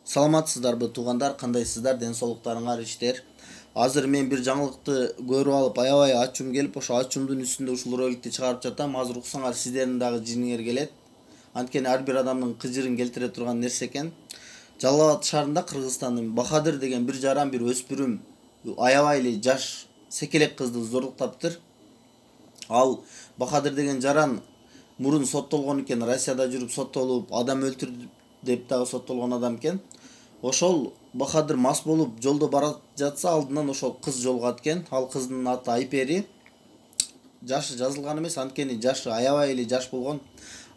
Саламатсыздарбы туугандар, кандайсыздар, ден соолуктарыңар иштер. Азыр мен бир жаңылыкты көрүп алып, аябай ачуум келип, ошо ачуумдун үстүндө ушул роликти чыгарып жатам. Азыр уксаңар сиздердин дагы жиниңер келет. Анткени ар бир адамдын кыжырын келтире турган нерсе экен. Жалал Абад шаарында, Кыргызстандын Бахадыр деген бир жаран бир өспүрүм аябай эле жаш секелек кызды зордуктаптыр. Ал Бахадыр деген жаран мурун соттолгон экен, Россияда жүрүп соттолуп, адам өлтүрдү деп дагы соттолгон адам экен. Ошол Бахадыр мас болуп жолдо бара жатса, алдынан ошол кыз жолугат экен. Ал кыздын аты Айпери. Жашы жазылган эмес, анткени жашы аябай эле жаш болгон.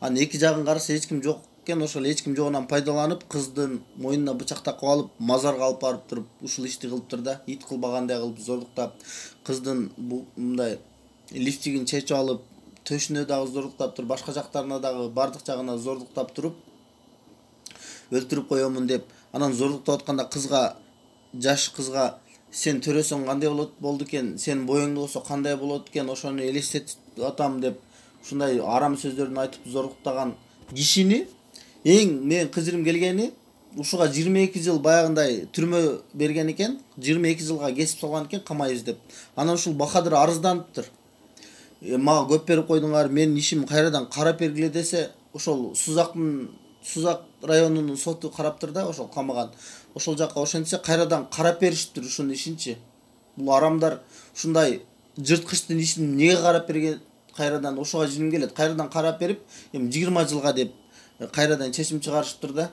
Анын эки жагын караса эч ким жок экен. Ошол эч ким жогунан пайдаланып, кыздын мойнуна бычак такып алып, мазарга алып барып туруп, ушул ишти кылыптыр да. Ит кылбагандай кылып зордуктап, кыздын мындай лифтигин чечип алып, төшүнө дагы зордуктап туруп, башка жактарына дагы бардык жагына зордуктап туруп, өлтүрүп коемун деп, анан зордуктап атканда кызга, жаш кызга, сен төрөсөң кандай болду экен, сенин боюңду болсо кандай болот экен, ошону элестетип атам деп, ушундай арам сөздөрүн айтып зордуктаган кишини эң менин кыжырым келгени, ушуга 22 жыл баягындай түрмө берген экен, 22 жылга кесип салган экен, камай издеп. Анан ушул Бахадыр арызданыптыр. Мага көп берип койдуңар, менин ишим кайрадан карап бергиле десе, ошол Сузак районунун соту караптыр да, ошол камаган. Ошол жакка ошентсе кайрадан карап беришиптир ушунун ишинчи. Бул арамдар ушундай жырткычтын ишин эмнеге карап берген, кайрадан ошого жиним келет. Кайрадан карап берип, эми 20 жылга деп кайрадан чечим чыгарышыптыр да.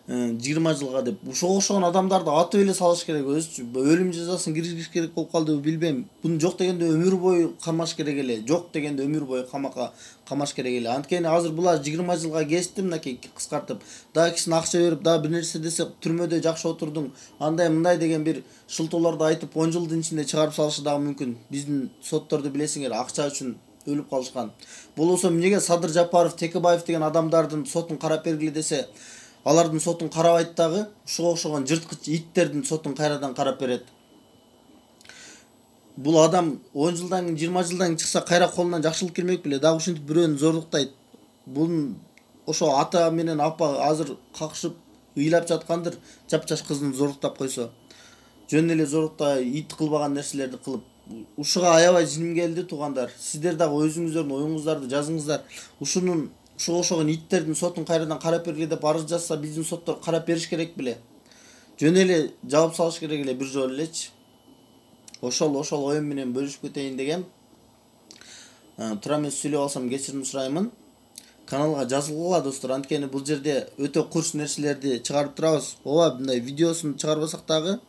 20 жылга деп. Ошого окшогон адамдарды атып эле салыш керек, өзүчү өлүм жазасын киргизиш керек болуп калдыбы билбейм. Буну жок дегенде өмүр бою камаш керек эле. Жок дегенде өмүр бою камакка камаш керек эле. Анткени азыр булар 20 жылга кести, мынакей кыскартып, дагы кичине акча берип, дагы бир нерсе десе, түрмөдө жакшы отурдуң, андай мындай деген бир шылтоолорду айтып 10 жылдын ичинде чыгарып салышы дагы мүмкүн. Биздин сотторду билесиңер, акча үчүн өлүп калышкан. Болбосо эмнеге Садыр Жапаров, Текебаев деген адамдардын сотун карап бергиле десе, алардын сотун карабайт дагы, ушуга окшогон жырткыч иттердин сотун кайрадан карап берет. Бул адам 10 жылдан кийин, 20 жылдан кийин чыкса, кайра колунан жакшылык келмек беле, дагы ушинтип бирөөнү зордуктайт. Бунун ошо ата менен апа азыр какшып ыйлап жаткандыр, жапжаш кызын зордуктап койсо. Жөн эле зордуктай ит кылбаган нерселерди кылып. Ушуга аябай жиним келди туугандар. Сиздер дагы өзүңүздөрдүн оюңуздарды жазыңыздар. Ушуга окшогон иттердин сотун кайрадан карап бергиле деп арыз жазса, биздин соттор карап бериш керек беле. Жөн эле жаап салыш керек эле бир жолу элечи. Ошол оюм менен бөлүшүп кетейин дегем. Туура эмес сүйлөп алсам кечирим сураймын. Каналга жазылгыла достор, анткени бул жерде өтө курч нерселерди чыгарып турабыз. Ооба, мындай видеосун чыгарбасак дагы,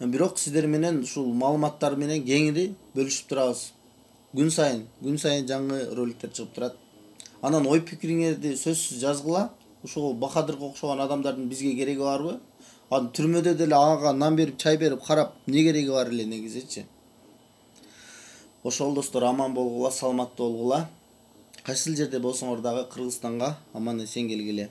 бирок сиздер менен ушул маалыматтар менен кеңири бөлүшүп турабыз. Күн сайын жаңы роликтер чыгып турат. Анан ой пикириңерди сөзсүз жазгыла. Ушул Бахадырга окшогон адамдардын бизге кереги барбы? Анын түрмөдө деле ага нан берип, чай берип карап, эмне кереги бар эле негизичи? Ошол достор, аман болгула, саламаттуу болгула. Кайсыл жерде болсоңор дагы Кыргызстанга аман эсен келгиле.